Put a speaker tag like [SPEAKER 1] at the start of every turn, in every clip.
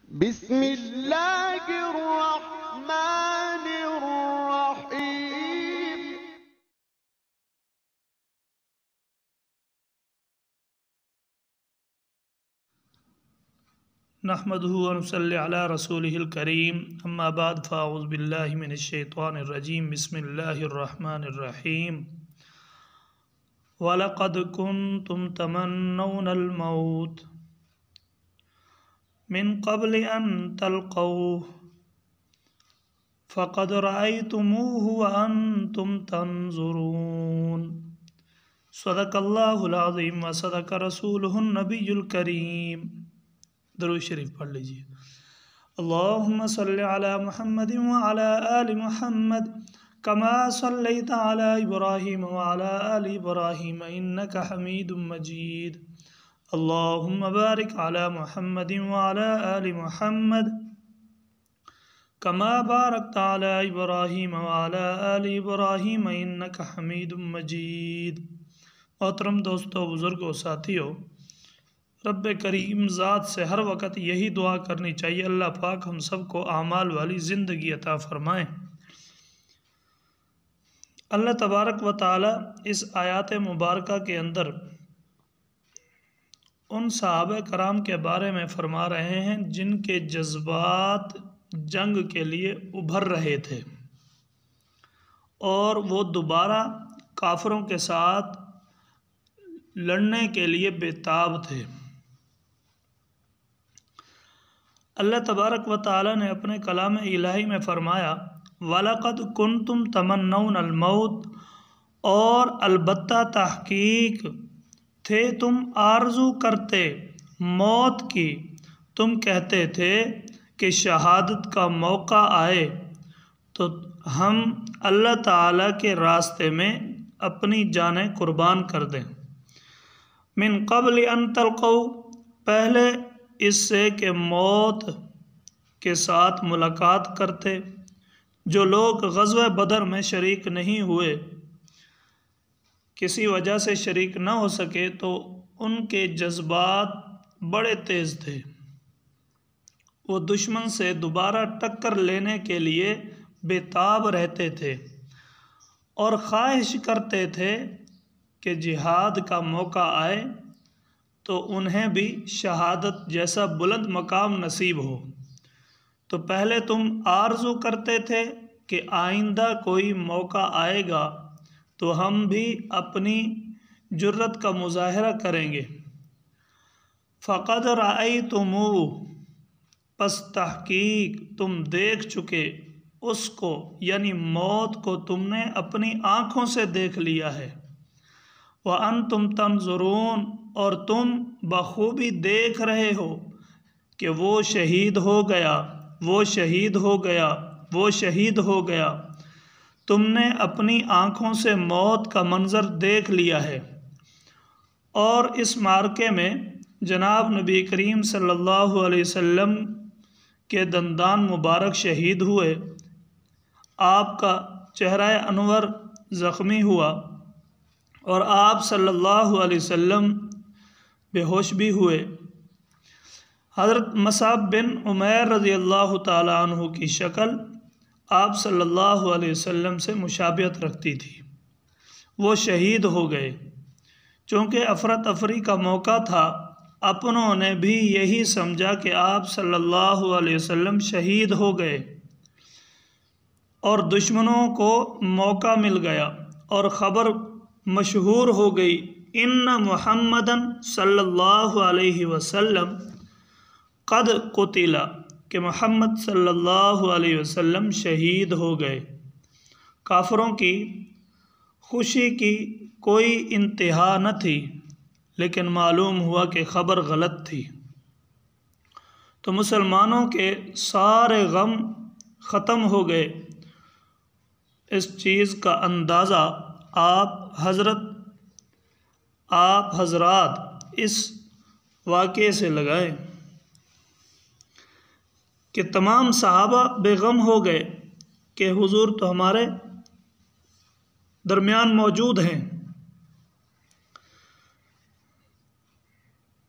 [SPEAKER 1] بسم اللہ الرحمن الرحیم۔
[SPEAKER 2] نحمده ونصلي على رسوله الكريم اما بعد فاعوذ بالله من الشيطان الرجيم بسم الله الرحمن الرحيم وَلَقَدْ كُنْتُمْ تَمَنَّوْنَ الْمَوْتَ من قبل أن تلقوه فقد رأيتموه وأنتم تنظرون صدق اللہ العظیم وصدق رسولہ النبی الکریم۔ درود شریف پڑھ لیجیے۔ اللہم صلی علی محمد وعلی آل محمد کما صلیت علی ابراہیم وعلی آل ابراہیم انکا حمید مجید۔ اللہم بارک علی محمد وعلی آل محمد کما بارکت علی ابراہیم وعلی آل ابراہیم انکا حمید مجید۔ محترم دوستو، بزرگوں، ساتھیوں، رب کریم ذات سے ہر وقت یہی دعا کرنی چاہیے، اللہ پاک ہم سب کو اعمال والی زندگی عطا فرمائیں۔ اللہ تبارک و تعالی اس آیات مبارکہ کے اندر ان صحابہ کرام کے بارے میں فرما رہے ہیں جن کے جذبات جنگ کے لیے ابھر رہے تھے اور وہ دوبارہ کافروں کے ساتھ لڑنے کے لیے بےتاب تھے۔ اللہ تبارک و تعالی نے اپنے کلام الہی میں فرمایا وَلَقَدْ كُنْتُمْ تَمَنَّوْنَ الْمَوْتَ، اور البتہ تحقیق تھے تم آرزو کرتے موت کی، تم کہتے تھے کہ شہادت کا موقع آئے تو ہم اللہ تعالیٰ کے راستے میں اپنی جانیں قربان کر دیں۔ من قبل ان تلقوا، پہلے اس سے کہ موت کے ساتھ ملاقات کرتے۔ جو لوگ غزوہ بدر میں شریک نہیں ہوئے، کسی وجہ سے شریک نہ ہو سکے، تو ان کے جذبات بڑے تیز تھے۔ وہ دشمن سے دوبارہ ٹکر لینے کے لیے بےتاب رہتے تھے اور خواہش کرتے تھے کہ جہاد کا موقع آئے تو انہیں بھی شہادت جیسا بلند مقام نصیب ہو۔ تو پہلے تم آرزو کرتے تھے کہ آئندہ کوئی موقع آئے گا تو ہم بھی اپنی جرت کا مظاہرہ کریں گے۔ فقد رأیتموہ، پس تحقیق تم دیکھ چکے اس کو، یعنی موت کو تم نے اپنی آنکھوں سے دیکھ لیا ہے۔ وَأَنْتُمْ تَنْظُرُونَ، اور تم بخوبی دیکھ رہے ہو کہ وہ شہید ہو گیا، وہ شہید ہو گیا، وہ شہید ہو گیا۔ تم نے اپنی آنکھوں سے موت کا منظر دیکھ لیا ہے۔ اور اس معرکے میں جناب نبی کریم صلی اللہ علیہ وسلم کے دندان مبارک شہید ہوئے، آپ کا چہرہ انور زخمی ہوا اور آپ صلی اللہ علیہ وسلم بے ہوش بھی ہوئے۔ حضرت مصعب بن عمیر رضی اللہ تعالیٰ عنہ کی شکل آپ صلی اللہ علیہ وسلم سے مشابہت رکھتی تھی، وہ شہید ہو گئے۔ چونکہ افراتفری کا موقع تھا، اپنوں نے بھی یہی سمجھا کہ آپ صلی اللہ علیہ وسلم شہید ہو گئے اور دشمنوں کو موقع مل گیا اور خبر مشہور ہو گئی ان محمدً صلی اللہ علیہ وسلم قد قتل، کہ محمد صلی اللہ علیہ وسلم شہید ہو گئے۔ کافروں کی خوشی کی کوئی انتہا نہ تھی، لیکن معلوم ہوا کہ خبر غلط تھی، تو مسلمانوں کے سارے غم ختم ہو گئے۔ اس چیز کا اندازہ آپ حضرات اس واقعے سے لگائیں کہ تمام صحابہ بے غم ہو گئے کہ حضور تو ہمارے درمیان موجود ہیں۔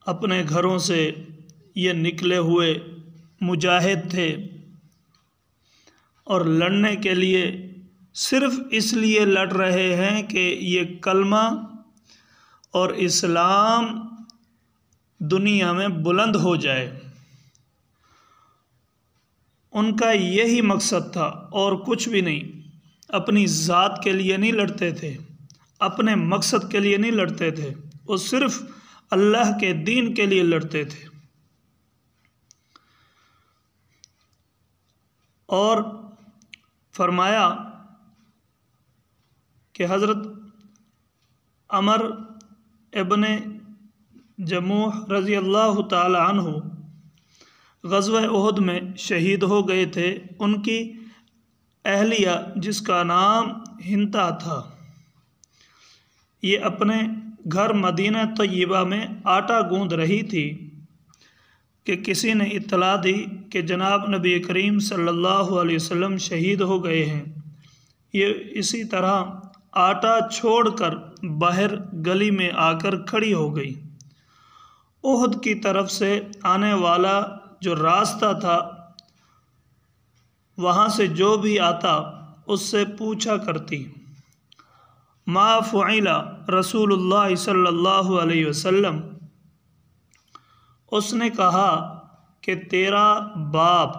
[SPEAKER 2] اپنے گھروں سے یہ نکلے ہوئے مجاہد تھے اور لڑنے کے لیے صرف اس لیے لڑ رہے ہیں کہ یہ کلمہ اور اسلام دنیا میں بلند ہو جائے۔ ان کا یہی مقصد تھا اور کچھ بھی نہیں۔ اپنی ذات کے لیے نہیں لڑتے تھے، اپنے مقصد کے لیے نہیں لڑتے تھے، وہ صرف اللہ کے دین کے لیے لڑتے تھے۔ اور فرمایا کہ حضرت عمر ابن جموح رضی اللہ تعالی عنہ غزوہ احد میں شہید ہو گئے تھے۔ ان کی اہلیہ جس کا نام ہنتا تھا، یہ اپنے گھر مدینہ طیبہ میں آٹا گوندھ رہی تھی کہ کسی نے اطلاع دی کہ جناب نبی کریم صلی اللہ علیہ وسلم شہید ہو گئے ہیں۔ یہ اسی طرح آٹا چھوڑ کر باہر گلی میں آ کر کھڑی ہو گئی۔ احد کی طرف سے آنے والا جو راستہ تھا، وہاں سے جو بھی آتا اس سے پوچھا کرتی، ما فعل رسول اللہ صلی اللہ علیہ وسلم۔ اس نے کہا کہ تیرا باپ،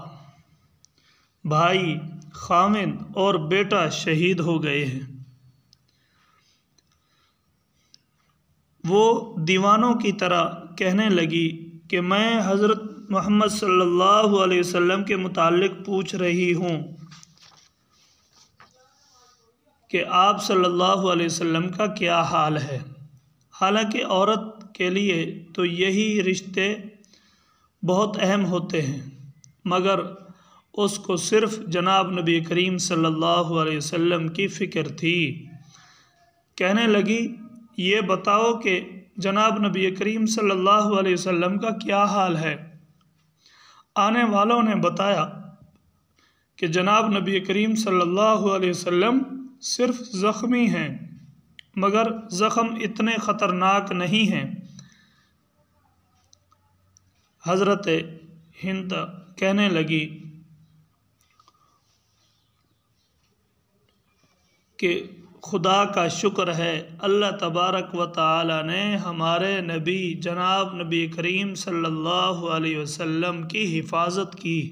[SPEAKER 2] بھائی، خامند اور بیٹا شہید ہو گئے ہیں۔ وہ دیوانوں کی طرح کہنے لگی کہ میں حضرت محمد صلی اللہ علیہ وسلم کے متعلق پوچھ رہی ہوں کہ آپ صلی اللہ علیہ وسلم کا کیا حال ہے۔ حالانکہ عورت کے لیے تو یہی رشتے بہت اہم ہوتے ہیں، مگر اس کو صرف جناب نبی کریم صلی اللہ علیہ وسلم کی فکر تھی۔ کہنے لگی، یہ بتاؤ کہ جناب نبی کریم صلی اللہ علیہ وسلم کا کیا حال ہے۔ آنے والوں نے بتایا کہ جناب نبی کریم صلی اللہ علیہ وسلم صرف زخمی ہیں، مگر زخم اتنے خطرناک نہیں ہیں۔ حضرت ہند کہنے لگی کہ خدا کا شکر ہے، اللہ تبارک و تعالی نے ہمارے نبی جناب نبی کریم صلی اللہ علیہ وسلم کی حفاظت کی۔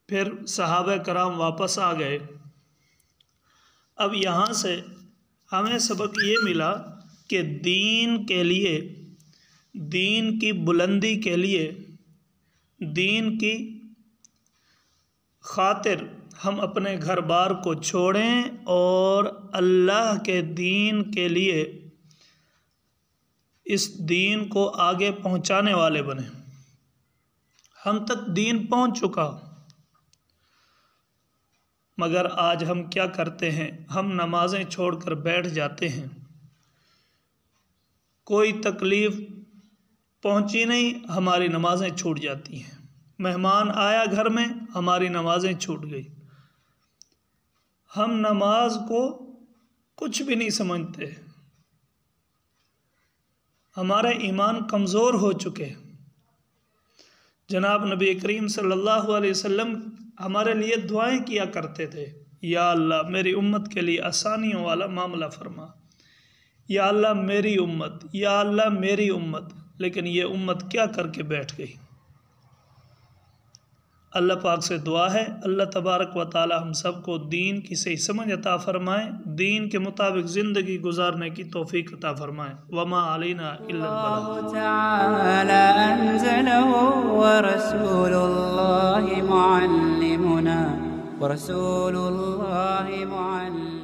[SPEAKER 2] پھر صحابہ کرام واپس آ گئے۔ اب یہاں سے ہمیں سبق یہ ملا کہ دین کے لیے، دین کی بلندی کے لیے، دین کی خاطر ہم اپنے گھر بار کو چھوڑیں اور اللہ کے دین کے لیے اس دین کو آگے پہنچانے والے بنیں۔ ہم تک دین پہنچ چکا، مگر آج ہم کیا کرتے ہیں؟ ہم نمازیں چھوڑ کر بیٹھ جاتے ہیں۔ کوئی تکلیف پہنچی نہیں، ہماری نمازیں چھوٹ جاتی ہیں۔ مہمان آیا گھر میں، ہماری نمازیں چھوٹ گئی۔ ہم نماز کو کچھ بھی نہیں سمجھتے، ہمارے ایمان کمزور ہو چکے۔ جناب نبی کریم صلی اللہ علیہ وسلم ہمارے لیے دعائیں کیا کرتے تھے، یا اللہ میری امت کے لیے آسانیوں والا معاملہ فرما، یا اللہ میری امت، یا اللہ میری امت۔ لیکن یہ امت کیا کر کے بیٹھ گئی؟ اللہ پاک سے دعا ہے اللہ تبارک و تعالی ہم سب کو دین کی صحیح سمجھ عطا فرمائے، دین کے مطابق زندگی گزارنے کی توفیق عطا فرمائے۔ وما علینا الا البلاغ۔
[SPEAKER 3] اللہ تعالی انزلہ ورسول اللہ معلمنا ورسول اللہ معلمنا